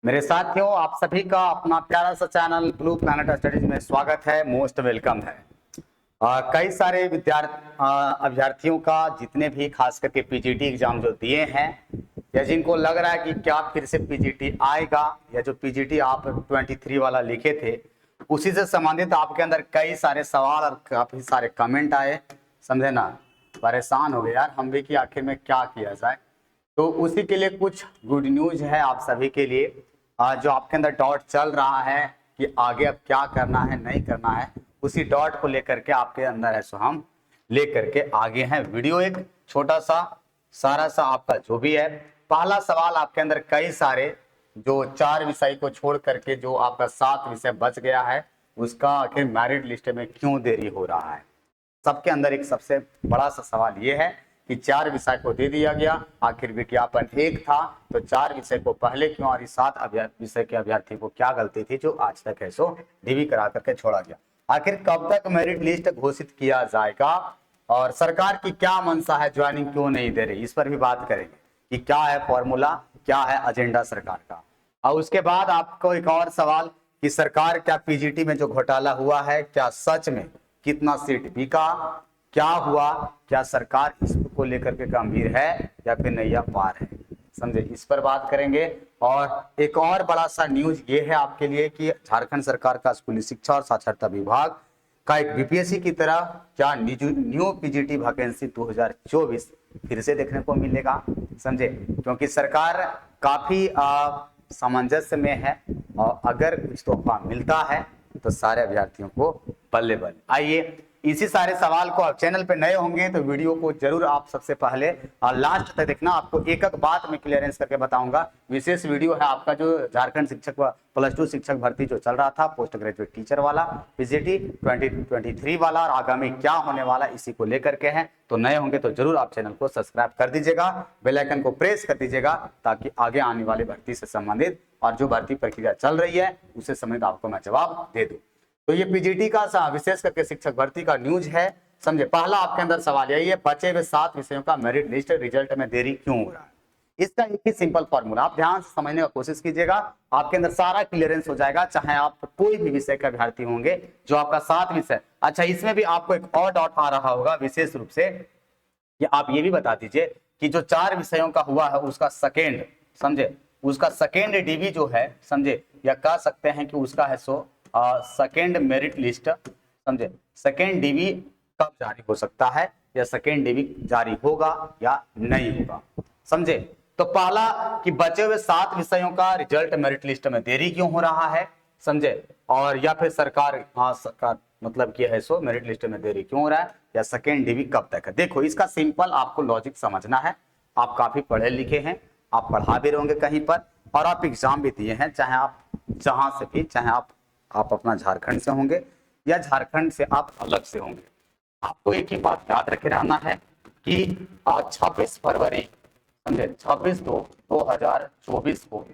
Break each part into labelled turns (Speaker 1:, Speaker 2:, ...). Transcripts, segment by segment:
Speaker 1: मेरे साथियों, आप सभी का अपना प्यारा सा चैनल ब्लू प्लैनेट स्टडीज में स्वागत है। मोस्ट वेलकम है। कई सारे अभ्यर्थियों का जितने भी खास करके पीजीटी एग्जाम जो दिए हैं या जिनको लग रहा है कि क्या फिर से पीजीटी आएगा या जो पीजीटी आप 23 वाला लिखे थे उसी से संबंधित आपके अंदर कई सारे सवाल और काफी सारे कमेंट आए। समझे ना, परेशान हो गए यार हम भी कि आखिर में क्या किया जाए। तो उसी के लिए कुछ गुड न्यूज है आप सभी के लिए। जो आपके अंदर डॉट चल रहा है कि आगे अब क्या करना है नहीं करना है, उसी डॉट को लेकर के आपके अंदर है सो हम लेकर के आगे हैं। वीडियो एक छोटा सा सारा सा आपका जो भी है। पहला सवाल आपके अंदर कई सारे जो 4 विषय को छोड़ करके जो आपका 7 विषय बच गया है उसका आखिर मेरिट लिस्ट में क्यों देरी हो रहा है। सबके अंदर एक सबसे बड़ा सा सवाल यह है कि 4 विषय को दे दिया गया, आखिर विज्ञापन एक था तो 4 विषय को पहले क्यों और 7 विषय के अभ्यर्थी को क्या गलती थी जो आज तक है सो डीवी करा करके छोड़ा गया। आखिर कब तक मेरिट लिस्ट घोषित किया जाएगा और सरकार की क्या मंशा है, ज्वाइनिंग क्यों नहीं दे रही, इस पर भी बात करेंगे कि क्या है फॉर्मूला, क्या है एजेंडा सरकार का। और उसके बाद आपको एक और सवाल कि सरकार क्या पीजीटी में जो घोटाला हुआ है क्या सच में कितना सीट बिका, क्या हुआ, क्या सरकार इसको लेकर के गंभीर है या फिर नैया पार है, समझे, इस पर बात करेंगे। और एक और बड़ा सा न्यूज ये है आपके लिए कि झारखंड सरकार का स्कूली शिक्षा और साक्षरता विभाग का एक बीपीएससी की तरह क्या न्यू पीजीटी वैकेंसी 2024 फिर से देखने को मिलेगा, समझे, क्योंकि सरकार काफी सामंजस्य में है और अगर कुछ तोहफा मिलता है तो सारे अभ्यर्थियों को बल्ले बल्ले। आइए इसी सारे सवाल को आप चैनल पे नए होंगे तो वीडियो को जरूर आप सबसे पहले और लास्ट तक देखना। आपको एक एक बात में क्लियरेंस करके बताऊंगा। विशेष वीडियो है आपका जो झारखंड शिक्षक +2 शिक्षक भर्ती जो चल रहा था, पोस्ट ग्रेजुएट टीचर वाला पीजीटी 2023 वाला और आगामी क्या होने वाला इसी को लेकर के है। तो नए होंगे तो जरूर आप चैनल को सब्सक्राइब कर दीजिएगा, बेल आइकन को प्रेस कर दीजिएगा ताकि आगे आने वाली भर्ती से संबंधित और जो भर्ती प्रक्रिया चल रही है उससे संबंधित आपको मैं जवाब दे दूं। तो ये पीजीटी का विशेष करके शिक्षक भर्ती का न्यूज है, समझे। पहला आपके अंदर सवाल यही है, बचे हुए 7 विषयों का मेरिट लिस्ट रिजल्ट में देरी क्यों हो रहा है। इसका एक ही सिंपल फॉर्मूला, आप ध्यान से समझने का कोशिश कीजिएगा, आपके अंदर सारा क्लियरेंस हो जाएगा। चाहे आप कोई भी विषय के अभ्यर्थी होंगे, जो आपका 7 विषय, अच्छा इसमें भी आपको एक और डाउट आ रहा होगा विशेष रूप से कि आप ये भी बता दीजिए कि जो 4 विषयों का हुआ है उसका सेकेंड, समझे, उसका सेकेंड डीवी जो है, समझे, या कह सकते हैं कि उसका है सो सेकेंड मेरिट लिस्ट, समझे, सेकेंड डीवी कब जारी हो सकता है या सेकेंड डीवी जारी होगा या नहीं होगा, समझे। तो पहला कि बचे हुए 7 विषयों का रिजल्ट मेरिट लिस्ट में देरी क्यों हो रहा है, समझे, और या फिर सरकार सरकार मतलब कि है सो मेरिट लिस्ट में देरी क्यों हो रहा है या सेकेंड डीवी कब तक है। देखो इसका सिंपल आपको लॉजिक समझना है। आप काफी पढ़े लिखे हैं, आप पढ़ा भी रहोगे कहीं पर और आप एग्जाम भी दिए हैं, चाहे आप जहां से भी, चाहे आप अपना झारखंड से होंगे या झारखंड से आप अलग से होंगे, आपको एक ही बात याद रखे रहना है कि 26 फरवरी, समझे, 26/2/2024 को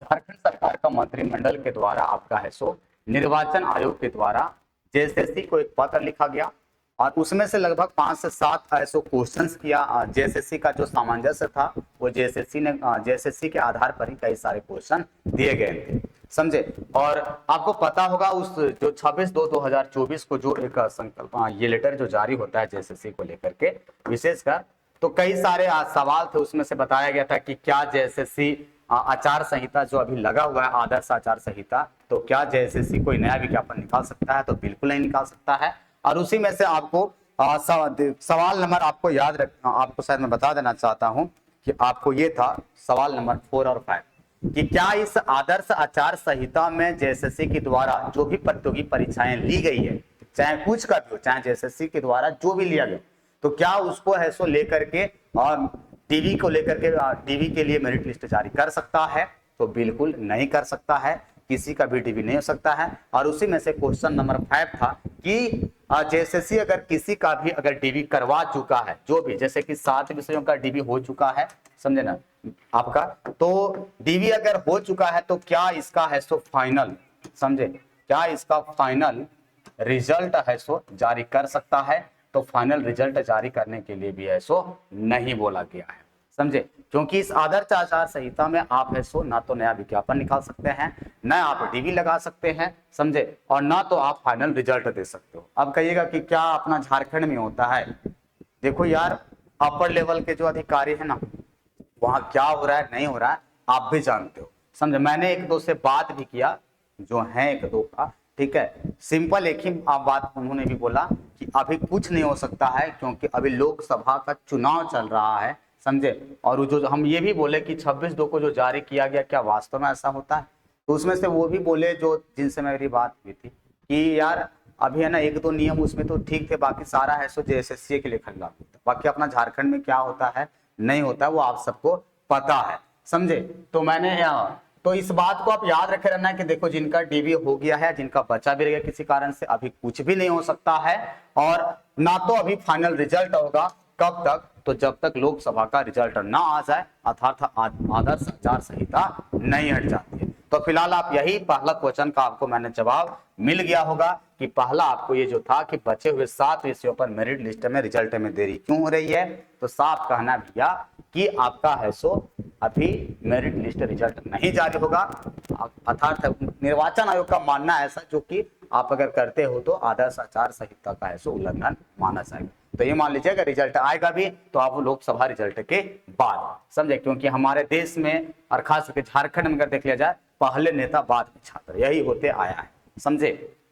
Speaker 1: झारखंड सरकार का मंत्रिमंडल के द्वारा आपका है सो निर्वाचन आयोग के द्वारा जेएसएससी को एक पत्र लिखा गया और उसमें से लगभग 5 से 7 ऐसे क्वेश्चंस किया। जेएसएससी का जो सामंजस्य था वो जेएसएससी के आधार पर ही कई सारे क्वेश्चन दिए गए थे, समझे। और आपको पता होगा उस जो 26/2/2024 को जो एक संकल्प ये लेटर जो जारी होता है जेएसएससी को लेकर के विशेषकर, तो कई सारे सवाल थे, उसमें से बताया गया था कि क्या जेएसएससी आचार संहिता जो अभी लगा हुआ है, आदर्श आचार संहिता, तो क्या जेएसएससी कोई नया विज्ञापन निकाल सकता है, तो बिल्कुल नहीं निकाल सकता है। और उसी में से आपको सवाल नंबर आपको याद रखना, आपको शायद मैं बता देना चाहता हूं कि आपको ये था सवाल नंबर 4 और 5 कि क्या इस आदर्श आचार संहिता में जेएसएससी के द्वारा जो भी प्रतियोगी परीक्षाएं ली गई है, चाहे कुछ का भी हो, चाहे जेएसएससी के द्वारा जो भी लिया गया, तो क्या उसको है सो लेकर के और डीवी को लेकर के डीवी के लिए मेरिट लिस्ट जारी कर सकता है, तो बिल्कुल नहीं कर सकता है, किसी का भी डीवी नहीं हो सकता है। और उसी में से क्वेश्चन नंबर 5 था कि जेएसएससी अगर किसी का भी अगर डीवी करवा चुका है, जो भी जैसे कि 7 विषयों का डीवी हो चुका है, समझे ना आपका, तो डीवी अगर हो चुका है तो क्या इसका है सो फाइनल, समझे, क्या इसका फाइनल रिजल्ट है सो जारी कर सकता है, तो फाइनल रिजल्ट जारी करने के लिए भी है सो नहीं बोला गया है, समझे। क्योंकि इस आदर्श आचार संहिता में आप है सो ना तो नया विज्ञापन निकाल सकते हैं, न आप डीवी लगा सकते हैं, समझे, और ना तो आप फाइनल रिजल्ट दे सकते हो। अब कहिएगा कि क्या अपना झारखंड में होता है? देखो यार, अपर लेवल के जो अधिकारी है ना, वहां क्या हो रहा है नहीं हो रहा है आप भी जानते हो, समझे। मैंने एक दो से बात भी किया, जो है एक दो का, ठीक है। सिंपल एक ही आप बात उन्होंने भी बोला कि अभी कुछ नहीं हो सकता है, क्योंकि अभी लोकसभा का चुनाव चल रहा है, समझे। और वो जो हम ये भी बोले कि 26/2 को जो जारी किया गया, क्या वास्तव में ऐसा होता है? तो उसमें से वो भी बोले जो जिनसे मेरी बात हुई थी कि यार अभी है ना एक दो नियम उसमें तो ठीक थे, बाकी सारा है सो जेएसएससी के लिए खिलाफ होता है। बाकी अपना झारखंड में क्या होता है नहीं होता है वो आप सबको पता है, समझे। तो मैंने तो इस बात को आप याद रखे रहना है कि देखो जिनका डीवी हो गया है, जिनका बचा भी रह गया किसी कारण से, अभी कुछ भी नहीं हो सकता है। और ना तो अभी फाइनल रिजल्ट होगा, कब तक? तो जब तक लोकसभा का रिजल्ट ना आ जाए, अर्थात आदर्श आचार संहिता नहीं हट जाती है। तो फिलहाल आप यही पहला क्वेश्चन का आपको मैंने जवाब मिल गया होगा कि पहला आपको ये जो था कि बचे हुए 7 विषयों पर मेरिट लिस्ट में रिजल्ट में देरी क्यों हो रही है, तो साफ कहना भैया कि आपका है सो अभी मेरिट लिस्ट रिजल्ट नहीं जारी होगा। अर्थात निर्वाचन आयोग का मानना है ऐसा, जो कि आप अगर करते हो तो आदर्श आचार संहिता का है सो उल्लंघन माना जाएगा। तो ये मान लीजिएगा रिजल्ट आएगा भी तो आप लोकसभा रिजल्ट के बाद, समझे। क्योंकि हमारे देश में और खास करके झारखंड में अगर देख लिया जाए, पहले नेता बाद में छात्र, यही होते आया है, समझे।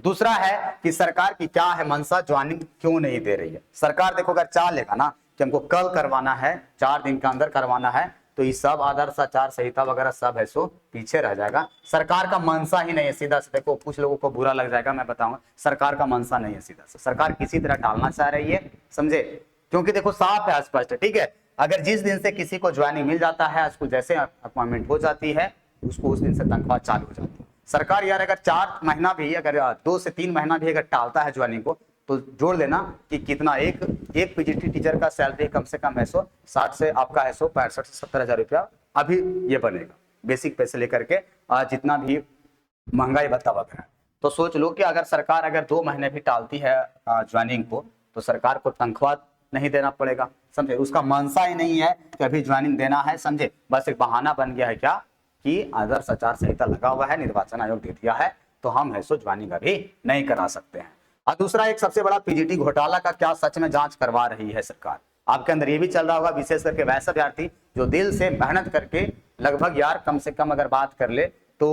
Speaker 1: दूसरा है कि सरकार की क्या है मंशा, ज्वाइनिंग क्यों नहीं दे रही है सरकार? देखो अगर चाह लेगा ना कि हमको कल करवाना है, 4 दिन के अंदर करवाना है, तो ये सब आदर्श आचार संहिता वगैरह सब है सो पीछे रह जाएगा। सरकार का मंशा ही नहीं है सीधा से। देखो कुछ लोगों को बुरा लग जाएगा, मैं बताऊंगा, सरकार का मंशा नहीं है सीधा से। सरकार किसी तरह टालना चाह रही है, समझे। क्योंकि देखो साफ है, स्पष्ट है, ठीक है। अगर जिस दिन से किसी को ज्वाइनिंग मिल जाता है, उसको जैसे अपॉइंटमेंट हो जाती है, उसको उस दिन से तनख्वाह चालू हो जाती है। सरकार यार अगर 4 महीना भी, अगर 2 से 3 महीना भी अगर टालता है ज्वाइनिंग को, तो जोड़ लेना कि कितना एक पीजीटी टीचर का सैलरी कम से कम है सो 60 से आपका है सो 65 से 70 हजार रुपया अभी ये बनेगा, बेसिक पैसे लेकर के जितना भी महंगाई भत्ता वगैरह। तो सोच लो कि अगर सरकार अगर 2 महीने भी टालती है ज्वाइनिंग को, तो सरकार को तनख्वाह नहीं देना पड़ेगा, समझे। उसका मंशा ही नहीं है कि अभी ज्वाइनिंग देना है, समझे। बस एक बहाना बन गया है क्या कि आदर्श आचार संहिता लगा हुआ है, निर्वाचन आयोग दे दिया है, तो हम है सो ज्वाइनिंग अभी नहीं करा सकते हैं। और दूसरा एक सबसे बड़ा पीजीटी घोटाला का क्या सच में जांच करवा रही है सरकार? आपके अंदर ये भी चल रहा होगा, विशेष करके वैसे अभ्यर्थी जो दिल से मेहनत करके लगभग यार कम से कम अगर बात कर ले तो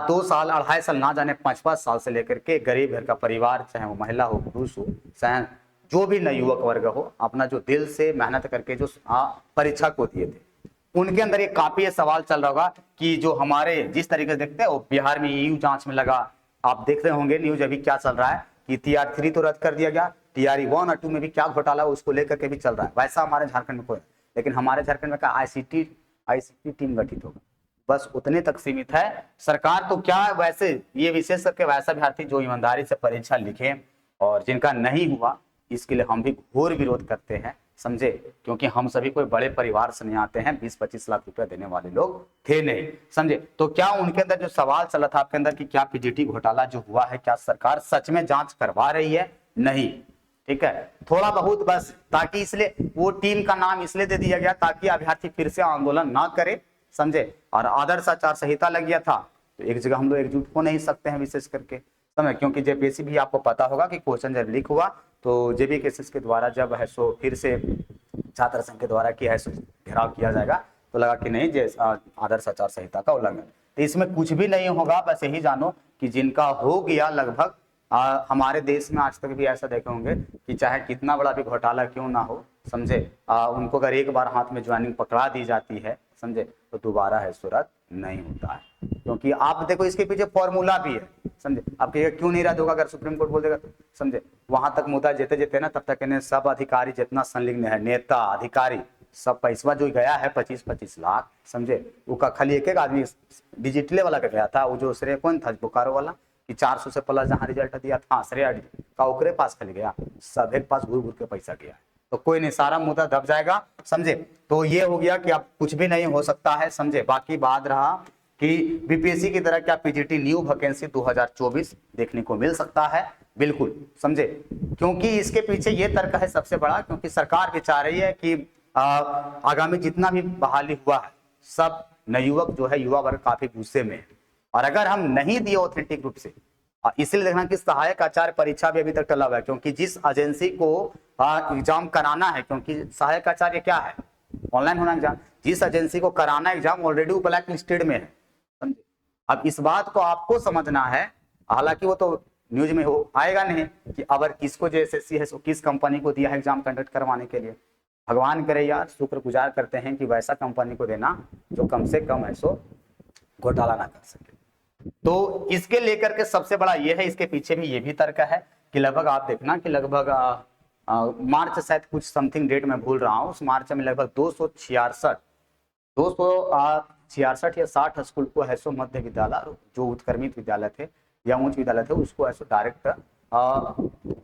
Speaker 1: 2 साल 2.5 साल ना जाने 5-5 साल से लेकर के गरीब घर का परिवार, चाहे वो महिला हो पुरुष हो, चाहे जो भी नए युवक वर्ग हो, अपना जो दिल से मेहनत करके जो परीक्षा को दिए थे, उनके अंदर एक काफी ये सवाल चल रहा होगा कि जो हमारे जिस तरीके से देखते हैं वो बिहार में ईयू जांच में लगा। आप देखते होंगे न्यूज अभी क्या चल रहा है कि TR3 तो रद्द कर दिया गया, TRE1 और 2 में भी क्या घोटाला उसको लेकर के भी चल रहा है। वैसा हमारे झारखंड में कोई, लेकिन हमारे झारखंड में क्या आईसीटी टीम गठित होगा, बस उतने तक सीमित है। सरकार तो क्या वैसे ये विशेष करके वैसा अभ्यर्थी जो ईमानदारी से परीक्षा लिखे और जिनका नहीं हुआ, इसके लिए हम भी घोर विरोध करते हैं, समझे। क्योंकि हम सभी कोई बड़े परिवार से नहीं आते हैं, 20-25 लाख रुपया देने वाले लोग थे नहीं, समझे। तो क्या उनके अंदर जो सवाल चला था आपके अंदर कि क्या पीजीटी घोटाला जो हुआ है, क्या सरकार सच में जांच करवा रही है? नहीं, ठीक है, थोड़ा बहुत बस, ताकि इसलिए वो टीम का नाम इसलिए दे दिया गया ताकि अभ्यर्थी फिर से आंदोलन ना करे, समझे। और आदर्श आचार संहिता लग गया था तो एक जगह हम लोग एकजुट हो नहीं सकते हैं, विशेष करके, समझे। क्योंकि जेपीएससी भी आपको पता होगा कि क्वेश्चन जब लीक हुआ तो जेबीकेएसएस के द्वारा जब है सो फिर से छात्र संघ के द्वारा की है सो घेराव किया जाएगा, तो लगा कि नहीं आदर्श आचार संहिता का उल्लंघन। तो इसमें कुछ भी नहीं होगा, बस यही जानो कि जिनका हो गया लगभग हमारे देश में आज तक भी ऐसा देखे होंगे कि चाहे कितना बड़ा भी घोटाला क्यों ना हो, समझे, उनको अगर एक बार हाथ में ज्वाइनिंग पकड़ा दी जाती है, समझे, तो दोबारा है सो रद्द नहीं होता है। क्योंकि आप देखो इसके पीछे फॉर्मूला भी है, समझे। आप कहिएगा क्यों नहीं रद्द होगा, अगर सुप्रीम कोर्ट बोल देगा तो, समझे। वहां तक मुद्दा जेते जेते ना तब तक इन्हें सब अधिकारी जितना संलिग्न है, नेता अधिकारी सब पैसा जो गया है 25-25 लाख, समझे, वो का खाली एक आदमी डिजिटले वाला का गया था, वो जो श्रेय कौन था बोकारो वाला कि 400 से प्लस जहाँ रिजल्ट दिया था श्रेय का ओकरे पास खाली गया, सब एक पास घूर घूर के पैसा गया, तो कोई नहीं, सारा मुद्दा दब जाएगा, समझे। तो ये हो गया कि अब कुछ भी नहीं हो सकता है, समझे। बाकी बात रहा कि बीपीएससी की तरह क्या पीजीटी न्यू वैकेंसी 2024 देखने को मिल सकता है? बिल्कुल, समझे। क्योंकि इसके पीछे ये तर्क है सबसे बड़ा, क्योंकि सरकार भी चाह रही है कि आगामी जितना भी बहाली हुआ है, सब नवयुवक जो है, युवा वर्ग काफी गुस्से में है। और अगर हम नहीं दिए ऑथेंटिक रूप से, इसलिए देखना कि सहायक आचार्य परीक्षा भी अभी तक टला हुआ है, क्योंकि जिस एजेंसी को एग्जाम कराना है, क्योंकि सहायक आचार्य क्या है, ऑनलाइन होना एग्जाम, जिस एजेंसी को कराना एग्जाम ऑलरेडी वो ब्लैक लिस्टेड में है, समझे। अब इस बात को आपको समझना है, हालांकि वो तो न्यूज में हो आएगा नहीं कि अगर किसको जो एसएससी है किस कंपनी को दिया है एग्जाम कंडक्ट करवाने के लिए। भगवान करे यार, शुक्रगुजार करते हैं कि वैसा कंपनी को देना जो कम से कम ऐसो घोटाला ना कर सके। तो इसके लेकर के सबसे बड़ा ये है, इसके पीछे भी ये भी तर्क है कि लगभग आप देखना कि लगभग मार्च शायद कुछ समथिंग डेट में भूल रहा हूँ, उस मार्च में लगभग 266 या 60 स्कूल को ऐसो मध्य विद्यालय जो उत्क्रमित विद्यालय थे या उच्च विद्यालय थे उसको ऐसो डायरेक्ट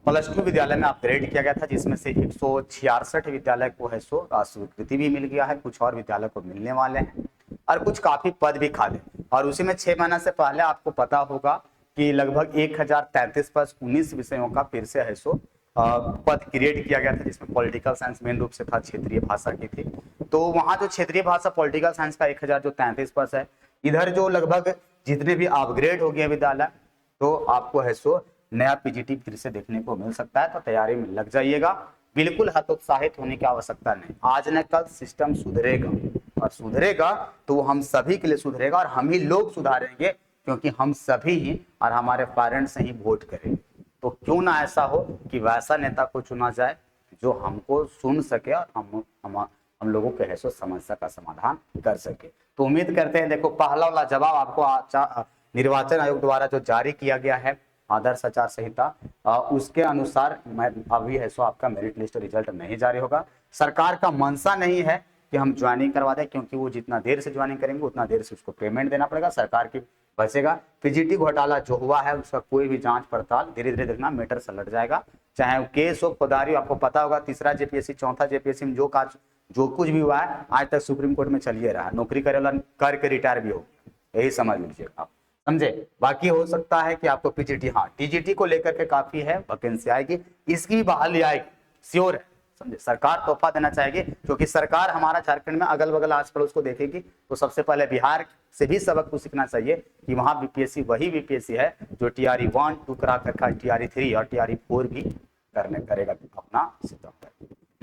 Speaker 1: +2 विद्यालय में अपग्रेड किया गया था, जिसमें से 166 विद्यालय को ऐसो स्वीकृति भी मिल गया है, कुछ और विद्यालय को मिलने वाले हैं और कुछ काफी पद भी खाली। और उसी में 6 महीना से पहले आपको पता होगा कि लगभग 1033 पर 19 विषयों का फिर से ऐसो पद क्रिएट किया गया था, जिसमें पॉलिटिकल साइंस मेन रूप से था, क्षेत्रीय भाषा की थी। तो वहां जो क्षेत्रीय भाषा पॉलिटिकल साइंस का 1033 पद है, इधर जो लगभग जितने भी अपग्रेड हो गए विद्यालय, तो आपको है सो नया पीजीटी फिर से देखने को मिल सकता है। तो तैयारी में लग जाइएगा, बिल्कुल हतोत्साहित होने की आवश्यकता नहीं। आज न कल सिस्टम सुधरेगा, और सुधरेगा तो हम सभी के लिए सुधरेगा, और हम ही लोग सुधारेंगे, क्योंकि हम सभी ही और हमारे पेरेंट्स ही वोट करेंगे। तो क्यों ना ऐसा हो कि वैसा नेता को चुना जाए जो हमको सुन सके और हम लोगों के है सो समस्या का समाधान कर सके। तो उम्मीद करते हैं, देखो पहला वाला जवाब आपको निर्वाचन आयोग द्वारा जो जारी किया गया है आदर्श आचार संहिता, उसके अनुसार मैं अभी है सो आपका मेरिट लिस्ट रिजल्ट नहीं जारी होगा। सरकार का मंशा नहीं है कि हम ज्वाइनिंग करवा दें, क्योंकि वो जितना देर से ज्वाइनिंग करेंगे उतना देर से उसको पेमेंट देना पड़ेगा, सरकार की बचेगा। पीजीटी घोटाला जो हुआ है उसका कोई भी जांच पड़ताल धीरे धीरे देखना मैटर सलट जाएगा, चाहे वो केस हो, फौजदारी। आपको पता होगा तीसरा जेपीएससी चौथा जेपीएससी में जो कुछ भी हुआ है आज तक सुप्रीम कोर्ट में चलिए रहा है, नौकरी करे वाला करके रिटायर भी हो, यही समझ लीजिए आप, समझे। बाकी हो सकता है कि आपको पीजीटी, हाँ टीजीटी को लेकर के काफी है वैकेंसी आएगी, इसकी भी बहाली आएगी, श्योर है, समझे। सरकार तोहफा देना चाहेगी, क्योंकि सरकार हमारा झारखंड में अगल बगल आस पड़ोस को देखेगी, तो सबसे पहले बिहार से भी सबक को सीखना चाहिए कि वहां बीपीएससी वही बीपीएससी है जो टीआरई 1 2 करा कर टीआरई 3 और टीआरई 4 भी करेगा अपना सिद्ध।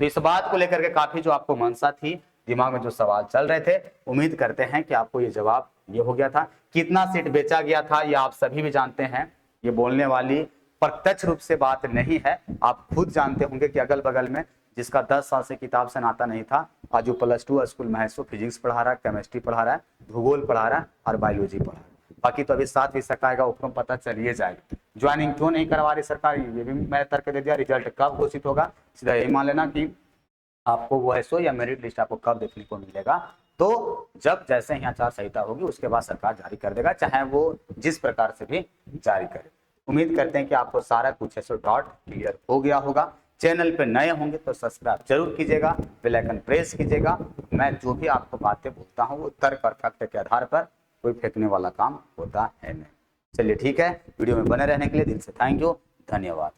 Speaker 1: तो इस बात को लेकर के काफी जो आपको मनसा थी, दिमाग में जो सवाल चल रहे थे, उम्मीद करते हैं कि आपको ये जवाब ये हो गया था। कितना सीट बेचा गया था ये आप सभी भी जानते हैं, ये बोलने वाली प्रत्यक्ष रूप से बात नहीं है, आप खुद जानते होंगे कि अगल बगल में जिसका 10 साल से किताब से नाता नहीं था, आज जो +2 स्कूल में है सो फिजिक्स पढ़ा रहा है, केमिस्ट्री पढ़ा रहा है, भूगोल पढ़ा रहा है और बायोलॉजी पढ़ा रहा है। बाकी तो अभी 7 विषय का आएगा, ऊपर पता चलिए जाएगा। ज्वाइनिंग क्यों नहीं करवा रही सरकार, ये भी मैं तर्क दे दिया। रिजल्ट कब घोषित होगा, सीधा यही मान लेना कि आपको वो ऐसो या मेरिट लिस्ट आपको कब देखने को मिलेगा, तो जब जैसे ही आचार संहिता होगी उसके बाद सरकार जारी कर देगा, चाहे वो जिस प्रकार से भी जारी करे। उम्मीद करते हैं कि आपको सारा कुछ ऐसो डॉट क्लियर हो गया होगा। चैनल पे नए होंगे तो सब्सक्राइब जरूर कीजिएगा, बेल आइकन प्रेस कीजिएगा। मैं जो भी आपको बातें बोलता हूँ वो तर्क और फैक्ट के आधार पर, कोई फेंकने वाला काम होता है नहीं। चलिए ठीक है, वीडियो में बने रहने के लिए दिल से थैंक यू, धन्यवाद।